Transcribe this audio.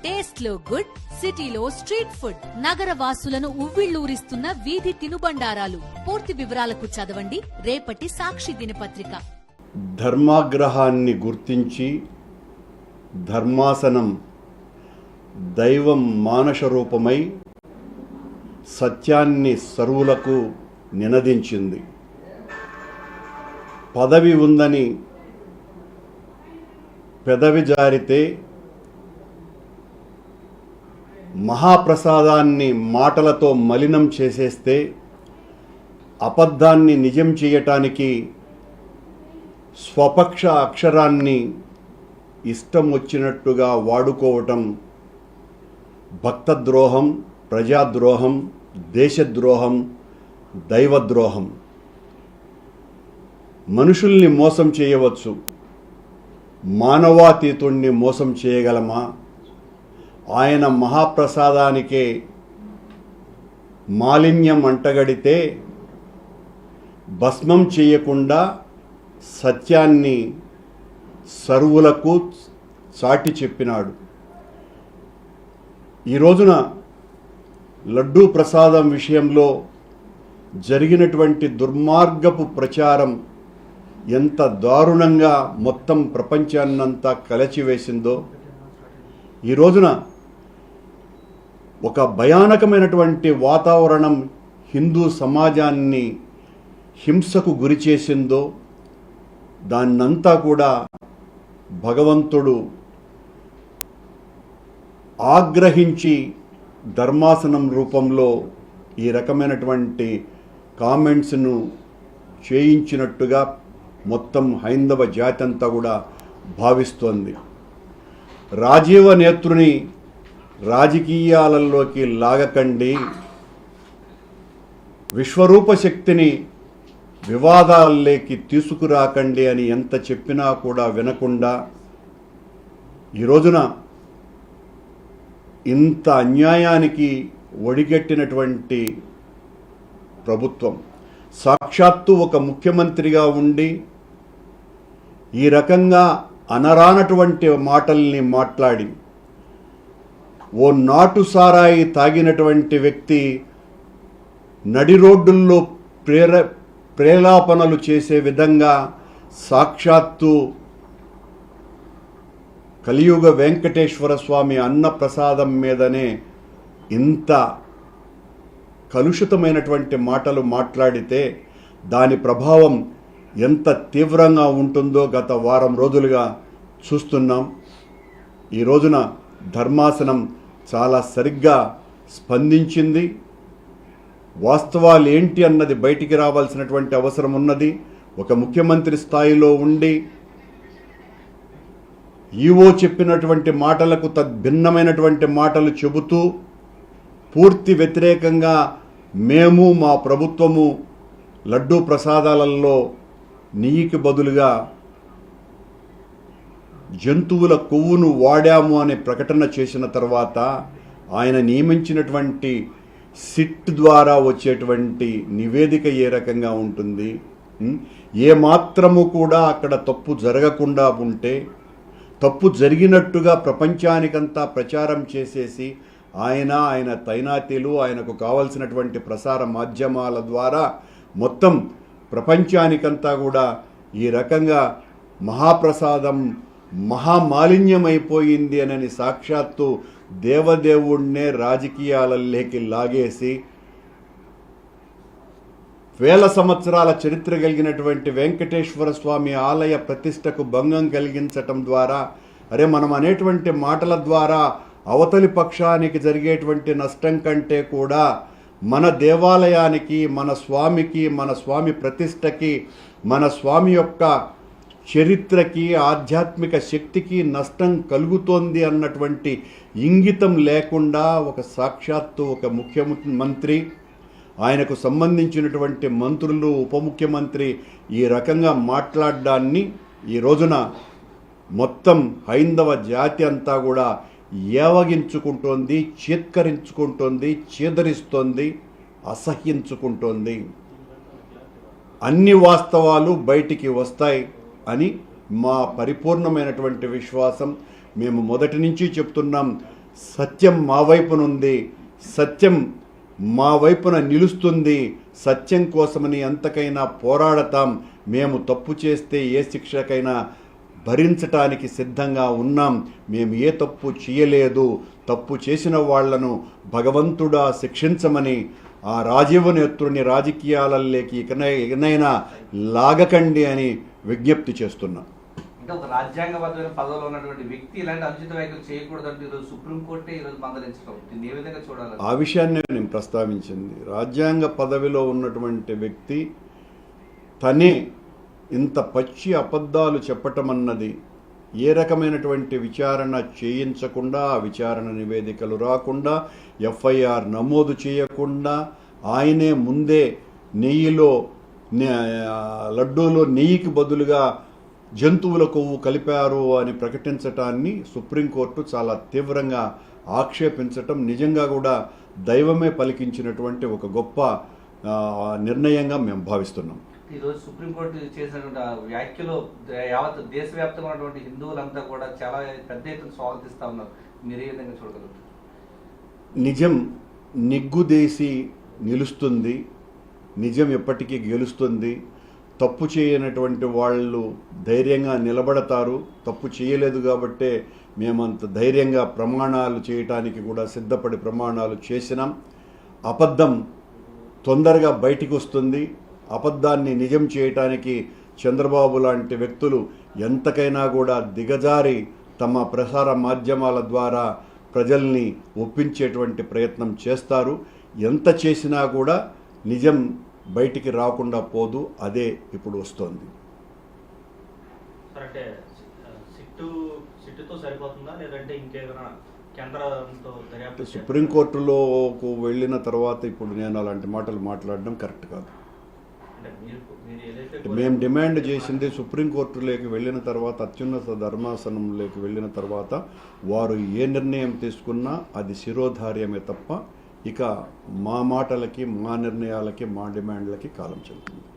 Taste లో good, సిటీలో street food, నగర వాసులను ఉవ్విళ్లూరిస్తున్న వీధి తినుబండారాలు. పూర్తి వివరాలకు చదవండి రేపటి సాక్షి దినపత్రిక. ధర్మాగ్రహాన్ని గుర్తించి ధర్మాసనం దైవం మానస రూపమై సత్యాన్ని సర్వులకు నినదించింది. పదవి ఉందని పెదవి జారితే మహాప్రసాదాన్ని మాటలతో మలినం చేసేస్తే అబద్ధాన్ని నిజం చేయటానికి స్వపక్ష అక్షరాన్ని ఇష్టం వచ్చినట్టుగా వాడుకోవటం భక్తద్రోహం, ప్రజాద్రోహం, దేశద్రోహం, దైవద్రోహం. మనుషుల్ని మోసం చేయవచ్చు, మానవాతీతుణ్ణి మోసం చేయగలమా? ఆయన మహాప్రసాదానికే మాలిన్యం అంటగడితే భస్మం చేయకుండా సత్యాన్ని సర్వులకు చాటి చెప్పినాడు. ఈ రోజున లడ్డూ ప్రసాదం విషయంలో జరిగినటువంటి దుర్మార్గపు ప్రచారం ఎంత దారుణంగా మొత్తం ప్రపంచాన్నంతా కలచివేసిందో, ఈ రోజున ఒక భయానకమైనటువంటి వాతావరణం హిందూ సమాజాన్ని హింసకు గురి చేసిందో, దాన్నంతా కూడా భగవంతుడు ఆగ్రహించి ధర్మాసనం రూపంలో ఈ రకమైనటువంటి కామెంట్స్ను చేయించినట్టుగా మొత్తం హైందవ జాతి అంతా కూడా భావిస్తోంది. రాజీవ నేత్రుని రాజకీయాలలోకి లాగకండి, విశ్వరూప శక్తిని వివాదాల్లోకి తీసుకురాకండి అని ఎంత చెప్పినా కూడా వినకుండా ఈ రోజున ఇంత అన్యాయానికి ఒడిగట్టినటువంటి ప్రభుత్వం, సాక్షాత్తు ఒక ముఖ్యమంత్రిగా ఉండి ఈ రకంగా అనరానటువంటి మాటల్ని మాట్లాడి ఓ నాటు సారాయి తాగినటువంటి వ్యక్తి నడి రోడ్డుల్లో ప్రేలాపనలు చేసే విధంగా సాక్షాత్తు కలియుగ వెంకటేశ్వర స్వామి అన్న ప్రసాదం మీదనే ఇంత కలుషితమైనటువంటి మాటలు మాట్లాడితే దాని ప్రభావం ఎంత తీవ్రంగా ఉంటుందో గత వారం రోజులుగా చూస్తున్నాం. ఈ రోజున ధర్మాసనం చాలా సరిగ్గా స్పందించింది. వాస్తవాలు ఏంటి అన్నది బయటికి రావాల్సినటువంటి అవసరం ఉన్నది. ఒక ముఖ్యమంత్రి స్థాయిలో ఉండి ఈవో చెప్పినటువంటి మాటలకు తద్భిన్నమైనటువంటి మాటలు చెబుతూ పూర్తి వ్యతిరేకంగా మేము మా ప్రభుత్వము లడ్డూ ప్రసాదాలలో నెయ్యికి బదులుగా జంతువుల కొవ్వును వాడాము అనే ప్రకటన చేసిన తర్వాత ఆయన నియమించినటువంటి సిట్ ద్వారా వచ్చేటువంటి నివేదిక ఏ రకంగా ఉంటుంది? ఏ మాత్రము కూడా అక్కడ తప్పు జరగకుండా ఉంటే తప్పు జరిగినట్టుగా ప్రపంచానికంతా ప్రచారం చేసేసి ఆయన తైనాతీలు ఆయనకు కావలసినటువంటి ప్రసార మాధ్యమాల ద్వారా మొత్తం ప్రపంచానికంతా కూడా ఈ రకంగా మహాప్రసాదం మహామాలిన్యమైపోయింది అని సాక్షాత్తు దేవదేవుణ్ణే రాజకీయాలలోకి లాగేసి వేల సంవత్సరాల చరిత్ర కలిగినటువంటి వెంకటేశ్వర స్వామి ఆలయ ప్రతిష్టకు భంగం కలిగించటం ద్వారా మనం అనేటువంటి మాటల ద్వారా అవతలి పక్షానికి జరిగేటువంటి నష్టం కంటే కూడా మన దేవాలయానికి, మన స్వామికి, మన స్వామి ప్రతిష్టకి, మన స్వామి యొక్క చరిత్రకి, ఆధ్యాత్మిక శక్తికి నష్టం కలుగుతోంది అన్నటువంటి ఇంగితం లేకుండా ఒక సాక్షాత్తు ఒక ముఖ్యమంత్రి, ఆయనకు సంబంధించినటువంటి మంత్రులు, ఉప ముఖ్యమంత్రి ఈ రకంగా మాట్లాడడాన్ని ఈ రోజున మొత్తం హైందవ జాతి అంతా కూడా ఏవగించుకుంటోంది, చీత్కరించుకుంటోంది, చీదరిస్తోంది, అసహ్యించుకుంటోంది. అన్ని వాస్తవాలు బయటికి వస్తాయి అని మా పరిపూర్ణమైనటువంటి విశ్వాసం. మేము మొదటి నుంచి చెప్తున్నాం, సత్యం మా వైపునుంది, సత్యం మా వైపున నిలుస్తుంది, సత్యం కోసమని ఎంతకైనా పోరాడతాం, మేము తప్పు చేస్తే ఏ శిక్షకైనా భరించటానికి సిద్ధంగా ఉన్నాం, మేము ఏ తప్పు చేయలేదు, తప్పు చేసిన వాళ్లను భగవంతుడా శిక్షించమని ఆ రాజీవ నేత్రుని రాజకీయాలలోకి ఇకనైనా లాగకండి అని విజ్ఞప్తి చేస్తున్నా. అంటే ఒక రాజ్యాంగబద్ధమైన పదవిలో ఉన్నటువంటి వ్యక్తి ఇలాంటి అనుచిత వ్యాఖ్యలు చేయకూడదంటే ఈరోజు సుప్రీంకోర్టే ఈరోజు మందలించడం దీన్ని ఏ విధంగా చూడాలి? ఆ విషయాన్ని నేను ప్రస్తావించింది. రాజ్యాంగ పదవిలో ఉన్నటువంటి వ్యక్తి తనే ఇంత పచ్చి అబద్ధాలు చెప్పటం అన్నది, ఏ రకమైనటువంటి విచారణ చేయించకుండా, ఆ విచారణ నివేదికలు రాకుండా, ఎఫ్ఐఆర్ నమోదు చేయకుండా, ఆయనే ముందే లడ్డూలో నెయ్యికి బదులుగా జంతువుల కొవ్వు కలిపారు అని ప్రకటించటాన్ని సుప్రీంకోర్టు చాలా తీవ్రంగా ఆక్షేపించటం నిజంగా కూడా దైవమే పలికించినటువంటి ఒక గొప్ప నిర్ణయంగా మేము భావిస్తున్నాం. ఈరోజు సుప్రీంకోర్టు చేసినటువంటి వ్యాఖ్యలు యావత్ దేశవ్యాప్తంగా ఉన్నటువంటి హిందువులంతా కూడా చాలా పెద్ద ఎత్తున స్వాగతిస్తూ ఉన్నారు. మీరు ఏ విధంగా చూడగలుగుతారు? నిజం నిగ్గుదేసి నిలుస్తుంది, నిజం ఎప్పటికీ గెలుస్తుంది. తప్పు చేయనటువంటి వాళ్ళు ధైర్యంగా నిలబడతారు. తప్పు చేయలేదు కాబట్టే మేమంత ధైర్యంగా ప్రమాణాలు చేయటానికి కూడా సిద్ధపడి ప్రమాణాలు చేసినాం. అబద్ధం తొందరగా బయటికి వస్తుంది. అబద్ధాన్ని నిజం చేయటానికి చంద్రబాబు లాంటి వ్యక్తులు ఎంతకైనా కూడా దిగజారి తమ ప్రసార మాధ్యమాల ద్వారా ప్రజల్ని ఒప్పించేటువంటి ప్రయత్నం చేస్తారు. ఎంత చేసినా కూడా నిజం బయటికి రాకుండా పోదు. అదే ఇప్పుడు వస్తోంది. అంటే సిట్టుతో సరిపోతుందా లేదంటే ఇంకేమైనా కేంద్రంతో దర్యాప్తు? సుప్రీంకోర్టులోకి వెళ్ళిన తర్వాత ఇప్పుడు నేను అలాంటి మాటలు మాట్లాడడం కరెక్ట్ కాదు. మేము డిమాండ్ చేసింది సుప్రీంకోర్టులోకి వెళ్ళిన తర్వాత, అత్యున్నత ధర్మాసనంలోకి వెళ్ళిన తర్వాత వారు ఏ నిర్ణయం తీసుకున్నా అది శిరోధార్యమే తప్ప ఇక మా మాటలకి, మా నిర్ణయాలకి, మా డిమాండ్లకి కాలం చెల్లుతుంది.